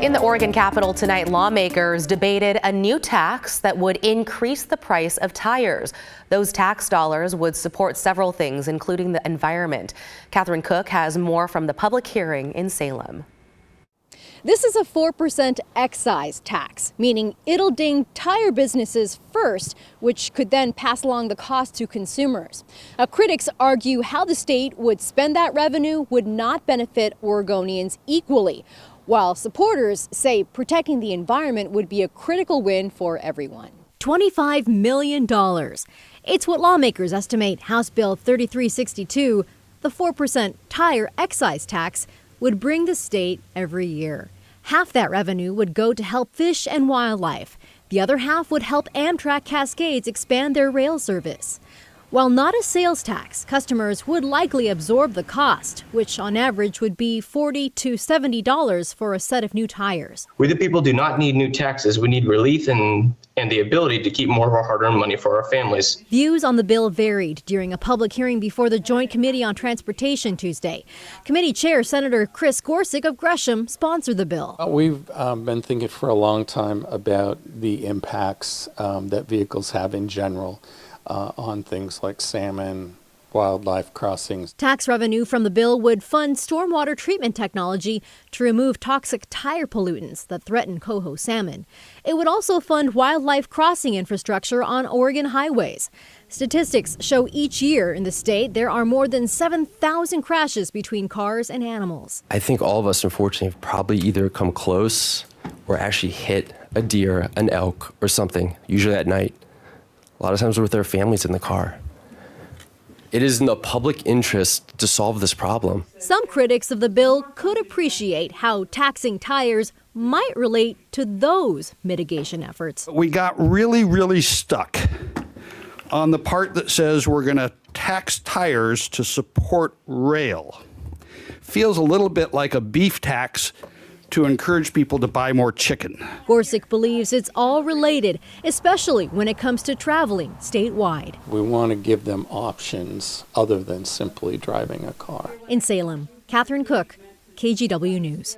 In the Oregon Capitol tonight, lawmakers debated a new tax that would increase the price of tires. Those tax dollars would support several things, including the environment. Catherine Cook has more from the public hearing in Salem. This is a 4% excise tax, meaning it'll ding tire businesses first, which could then pass along the cost to consumers. Now, critics argue how the state would spend that revenue would not benefit Oregonians equally, while supporters say protecting the environment would be a critical win for everyone. $25 million. It's what lawmakers estimate House Bill 3362, the 4% tire excise tax, would bring the state every year. Half that revenue would go to help fish and wildlife. The other half would help Amtrak Cascades expand their rail service. While not a sales tax, customers would likely absorb the cost, which on average would be $40 to $70 for a set of new tires. We the people do not need new taxes. We need relief and the ability to keep more of our hard-earned money for our families. Views on the bill varied during a public hearing before the Joint Committee on Transportation Tuesday. Committee Chair Senator Chris Gorsuch of Gresham sponsored the bill. We've been thinking for a long time about the impacts that vehicles have in general on things like salmon, wildlife crossings. Tax revenue from the bill would fund stormwater treatment technology to remove toxic tire pollutants that threaten coho salmon. It would also fund wildlife crossing infrastructure on Oregon highways. Statistics show each year in the state there are more than 7,000 crashes between cars and animals. I think all of us, unfortunately, have probably either come close or actually hit a deer, an elk, or something, usually at night. A lot of times we're with our families in the car. It is in the public interest to solve this problem. Some critics of the bill could appreciate how taxing tires might relate to those mitigation efforts. We got really stuck on the part that says we're going to tax tires to support rail. Feels a little bit like a beef tax to encourage people to buy more chicken. Gorsuch believes it's all related, especially when it comes to traveling statewide. We want to give them options other than simply driving a car. In Salem, Catherine Cook, KGW News.